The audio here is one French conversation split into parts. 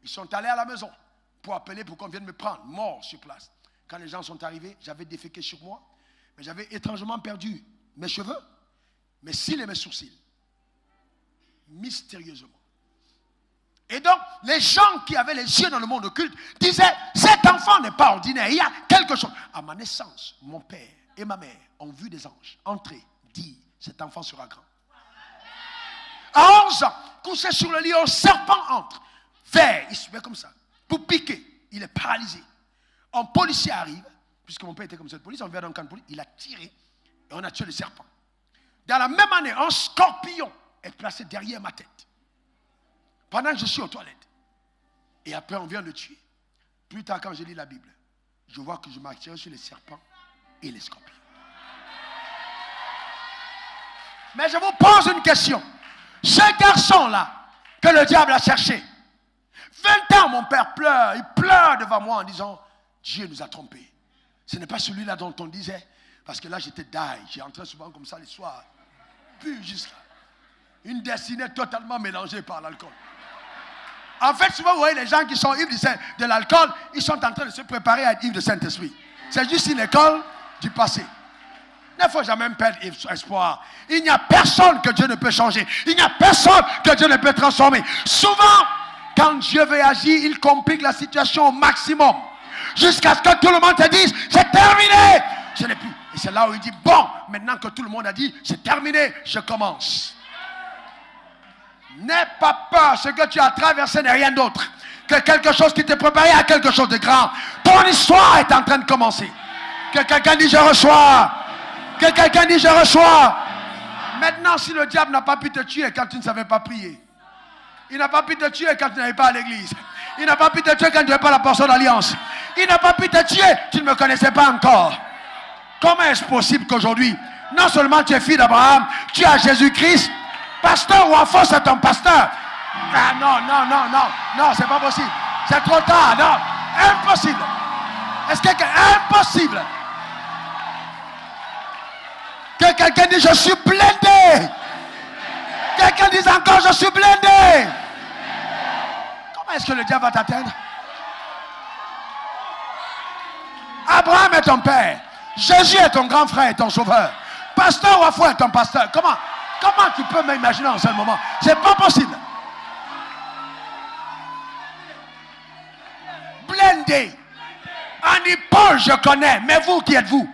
Ils sont allés à la maison pour appeler pour qu'on vienne me prendre, mort sur place. Quand les gens sont arrivés, j'avais déféqué sur moi, mais j'avais étrangement perdu mes cheveux, mes cils et mes sourcils. Mystérieusement. Et donc, les gens qui avaient les yeux dans le monde occulte disaient, cet enfant n'est pas ordinaire, il y a quelque chose. À ma naissance, mon père et ma mère ont vu des anges entrer, dire, cet enfant sera grand. À 11 ans, couché sur le lit, un serpent entre, vert, il se met comme ça, pour piquer, il est paralysé. Un policier arrive, puisque mon père était comme cette police, on vient dans le camp de police, il a tiré, et on a tué le serpent. Dans la même année, un scorpion est placé derrière ma tête. Pendant que je suis aux toilettes. Et après, on vient le tuer. Plus tard, quand je lis la Bible, je vois que je m'ai tiré sur les serpents et les scorpions. Mais je vous pose une question. Ce garçon-là, que le diable a cherché, 20 ans, mon père pleure. Il pleure devant moi en disant, Dieu nous a trompés. Ce n'est pas celui-là dont on disait. Parce que là, j'étais die. J'ai entré souvent comme ça les soirs. Puis jusqu'à une destinée totalement mélangée par l'alcool. En fait, souvent, vous voyez les gens qui sont ivres de l'alcool, ils sont en train de se préparer à être ivres de Saint-Esprit. C'est juste une école du passé. Il ne faut jamais perdre espoir. Il n'y a personne que Dieu ne peut changer. Il n'y a personne que Dieu ne peut transformer. Souvent, quand Dieu veut agir, il complique la situation au maximum. Jusqu'à ce que tout le monde te dise, c'est terminé. Ce n'est plus. Et c'est là où il dit, bon, maintenant que tout le monde a dit, c'est terminé, je commence. N'aie pas peur, ce que tu as traversé n'est rien d'autre que quelque chose qui t'est préparé à quelque chose de grand. Ton histoire est en train de commencer. Que quelqu'un dise je reçois. Que quelqu'un dise je reçois. Maintenant, si le diable n'a pas pu te tuer quand tu ne savais pas prier, il n'a pas pu te tuer quand tu n'allais pas à l'église, il n'a pas pu te tuer quand tu n'avais pas la portion d'alliance, il n'a pas pu te tuer, tu ne me connaissais pas encore. Comment est-ce possible qu'aujourd'hui, non seulement tu es fille d'Abraham, tu as Jésus-Christ, pasteur ou enfant, c'est ton pasteur. Ah non, c'est pas possible. C'est trop tard, non. Impossible. Est-ce que impossible? Que quelqu'un dise je suis blindé. Quelqu'un dise encore je suis blindé. Comment est-ce que le diable va t'atteindre? Abraham est ton père. Jésus est ton grand frère et ton sauveur. Pasteur ou enfant est ton pasteur. Comment tu peux m'imaginer en ce moment? C'est pas possible. Blindé. En épaule, je connais. Mais vous, qui êtes-vous?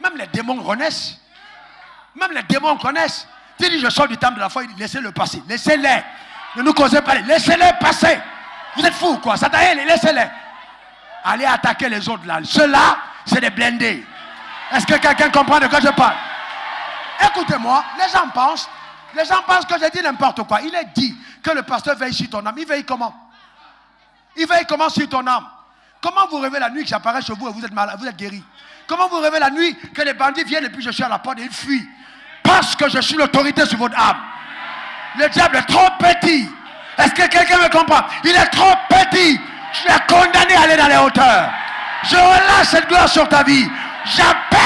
Même les démons renaissent. Même les démons connaissent. Tu dis, je sors du temple de la foi, il dit, laissez-le passer. Laissez-les. Ne nous causez pas. Laissez-les passer. Vous êtes fous, quoi. Satan, laissez-les. Allez attaquer les autres là. Ceux-là, c'est des blindés. Est-ce que quelqu'un comprend de quoi je parle? Écoutez-moi, les gens pensent que j'ai dit n'importe quoi. Il est dit que le pasteur veille sur ton âme. Il veille comment? Il veille comment sur ton âme? Comment vous rêvez la nuit que j'apparais chez vous et vous êtes malade, vous êtes guéri? Comment vous rêvez la nuit que les bandits viennent et puis je suis à la porte et ils fuient? Parce que je suis l'autorité sur votre âme. Le diable est trop petit. Est-ce que quelqu'un me comprend? Il est trop petit. Je suis condamné à aller dans les hauteurs. Je relâche cette gloire sur ta vie. J'appelle.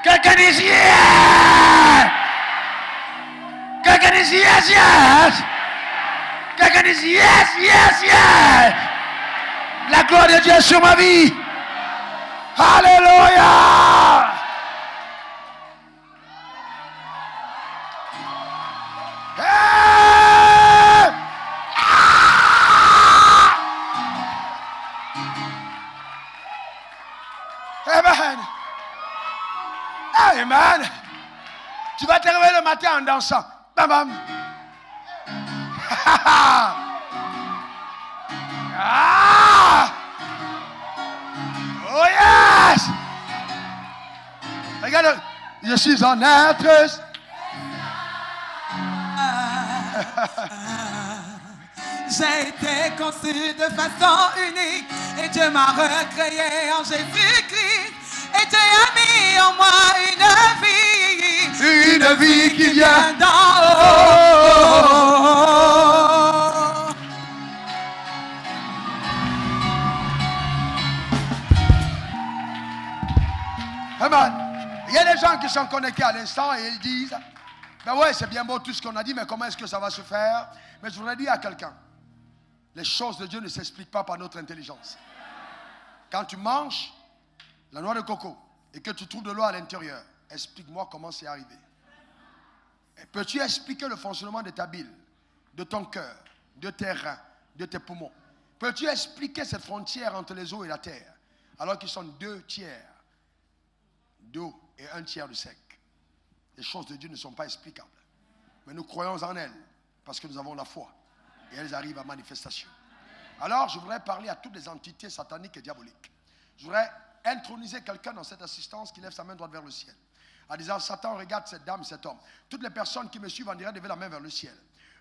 Quelqu'un dit yeah. Quelqu'un dit yes, yes. Quelqu'un dit yes, yes, yes. La gloire de Dieu est sur ma vie. Alléluia. Hey. Amen. Amen. Tu vas te réveiller le matin en dansant. Bam bam. Ah. Oh yes. Regarde, je suis en être. J'ai été conçu de façon unique et Dieu m'a recréé en Jésus-Christ. Et Dieu a mis en moi une vie qui vient d'en haut. Amen. Il y a des gens qui sont connectés à l'instant et ils disent Ben ouais, c'est bien beau tout ce qu'on a dit, mais comment est-ce que ça va se faire? Mais je voudrais dire à quelqu'un, les choses de Dieu ne s'expliquent pas par notre intelligence. Quand tu manges la noix de coco et que tu trouves de l'eau à l'intérieur, explique-moi comment c'est arrivé. Et peux-tu expliquer le fonctionnement de ta bile, de ton cœur, de tes reins, de tes poumons? Peux-tu expliquer cette frontière entre les eaux et la terre, alors qu'ils sont 2 tiers d'eau et 1 tiers de sec? Les choses de Dieu ne sont pas explicables. Mais nous croyons en elles, parce que nous avons la foi. Et elles arrivent à manifestation. Alors, je voudrais parler à toutes les entités sataniques et diaboliques. Je voudrais introniser quelqu'un dans cette assistance qui lève sa main droite vers le ciel. En disant, Satan, regarde cette dame, cet homme. Toutes les personnes qui me suivent en direct, levez la main vers le ciel.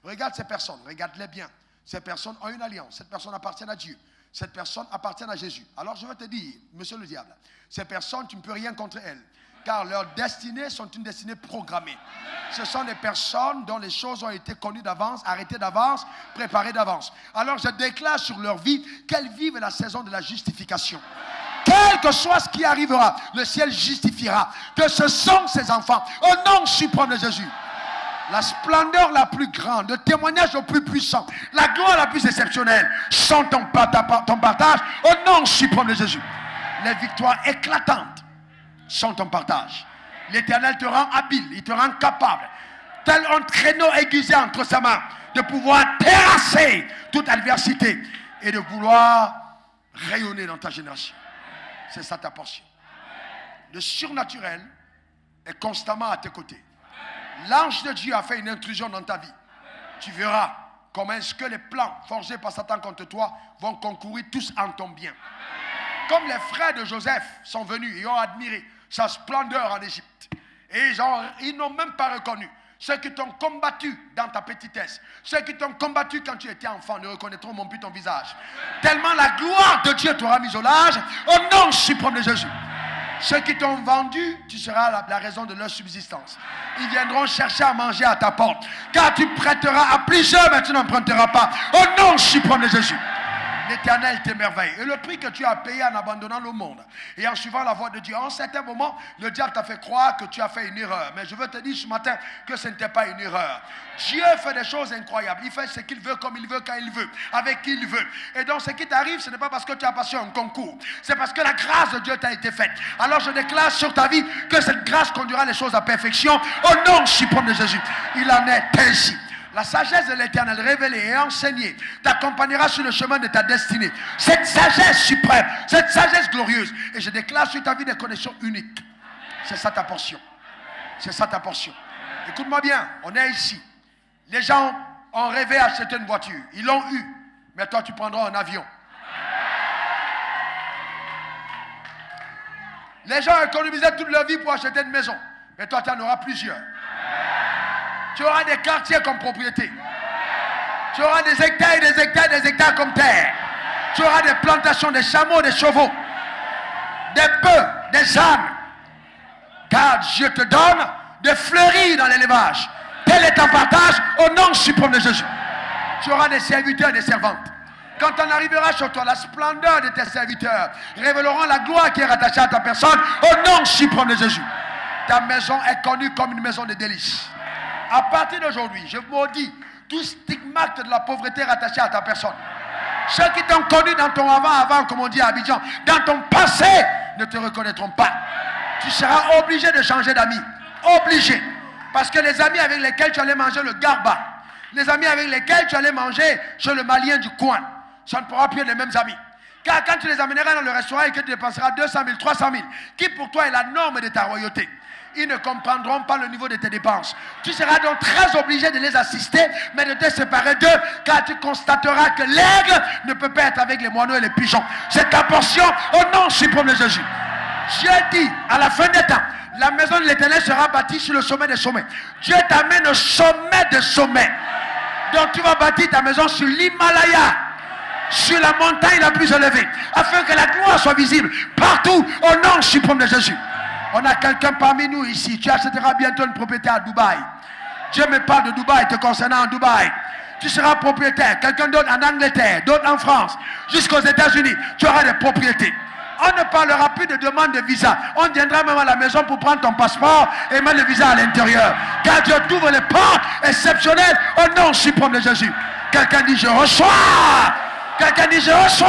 Regarde ces personnes, regarde-les bien. Ces personnes ont une alliance. Cette personne appartient à Dieu. Cette personne appartient à Jésus. Alors je vais te dire, monsieur le diable, ces personnes, tu ne peux rien contre elles. Car leurs destinées sont une destinée programmée. Ce sont des personnes dont les choses ont été connues d'avance, arrêtées d'avance, préparées d'avance. Alors je déclare sur leur vie qu'elles vivent la saison de la justification. Quel que soit ce qui arrivera, le ciel justifiera que ce sont ses enfants. Au nom suprême de Jésus. La splendeur la plus grande, le témoignage le plus puissant, la gloire la plus exceptionnelle sont ton partage au nom suprême de Jésus. Les victoires éclatantes sont ton partage. L'Éternel te rend habile, il te rend capable, tel un traîneau aiguisé entre sa main, de pouvoir terrasser toute adversité et de vouloir rayonner dans ta génération. C'est ça ta portion. Le surnaturel est constamment à tes côtés. L'ange de Dieu a fait une intrusion dans ta vie. Tu verras comment est-ce que les plans forgés par Satan contre toi vont concourir tous en ton bien. Comme les frères de Joseph sont venus et ont admiré sa splendeur en Égypte. Et ils n'ont même pas reconnu. Ceux qui t'ont combattu dans ta petitesse, ceux qui t'ont combattu quand tu étais enfant ne reconnaîtront même plus ton visage. Tellement la gloire de Dieu t'aura mis au large au nom suprême de Jésus. Ceux qui t'ont vendu, tu seras la raison de leur subsistance. Ils viendront chercher à manger à ta porte. Car tu prêteras à plusieurs, mais tu n'emprunteras pas. Au nom suprême de Jésus. L'Éternel t'émerveille. Et le prix que tu as payé en abandonnant le monde et en suivant la voie de Dieu, en certains moments, le diable t'a fait croire que tu as fait une erreur. Mais je veux te dire ce matin que ce n'était pas une erreur. Dieu fait des choses incroyables. Il fait ce qu'il veut, comme il veut, quand il veut, avec qui il veut. Et donc ce qui t'arrive, ce n'est pas parce que tu as passé un concours. C'est parce que la grâce de Dieu t'a été faite. Alors je déclare sur ta vie que cette grâce conduira les choses à perfection. Au nom suprême de Jésus. Il en est ainsi. La sagesse de l'Éternel révélée et enseignée t'accompagnera sur le chemin de ta destinée. Cette sagesse suprême, cette sagesse glorieuse. Et je déclare sur ta vie des connexions uniques. C'est ça ta portion. C'est ça ta portion. Écoute-moi bien, on est ici. Les gens ont rêvé d'acheter une voiture. Ils l'ont eu. Mais toi, tu prendras un avion. Les gens ont économisé toute leur vie pour acheter une maison. Mais toi, tu en auras plusieurs. Tu auras des quartiers comme propriété. Tu auras des hectares et des hectares et des hectares comme terre. Tu auras des plantations, des chameaux, des chevaux, des bœufs, des ânes. Car Dieu te donne de fleurir dans l'élevage. Tel est ton partage au nom suprême de Jésus. Tu auras des serviteurs et des servantes. Quand on arrivera sur toi, la splendeur de tes serviteurs révéleront la gloire qui est rattachée à ta personne au nom suprême de Jésus. Ta maison est connue comme une maison de délices. À partir d'aujourd'hui, je maudis tout stigmate de la pauvreté rattaché à ta personne. Ceux qui t'ont connu dans ton avant, comme on dit à Abidjan, dans ton passé, ne te reconnaîtront pas. Tu seras obligé de changer d'amis. Obligé. Parce que les amis avec lesquels tu allais manger le garba, les amis avec lesquels tu allais manger chez le malien du coin, ça ne pourra plus être les mêmes amis. Car quand tu les amèneras dans le restaurant et que tu dépenseras 200 000, 300 000, qui pour toi est la norme de ta royauté, ils ne comprendront pas le niveau de tes dépenses. Tu seras donc très obligé de les assister, mais de te séparer d'eux, car tu constateras que l'aigle ne peut pas être avec les moineaux et les pigeons. C'est ta portion au nom suprême de Jésus. Dieu dit, à la fin des temps, la maison de l'Éternel sera bâtie sur le sommet des sommets. Dieu t'amène au sommet des sommets. Donc tu vas bâtir ta maison sur l'Himalaya, sur la montagne la plus élevée, afin que la gloire soit visible partout au nom suprême de Jésus. On a quelqu'un parmi nous ici. Tu achèteras bientôt une propriété à Dubaï. Dieu me parle de Dubaï, te concernant en Dubaï. Tu seras propriétaire. Quelqu'un d'autre en Angleterre, d'autres en France, jusqu'aux États-Unis. Tu auras des propriétés. On ne parlera plus de demande de visa. On viendra même à la maison pour prendre ton passeport et mettre le visa à l'intérieur. Car Dieu t'ouvre les portes exceptionnelles au nom suprême de Jésus. Quelqu'un dit je reçois. Quelqu'un dit je reçois.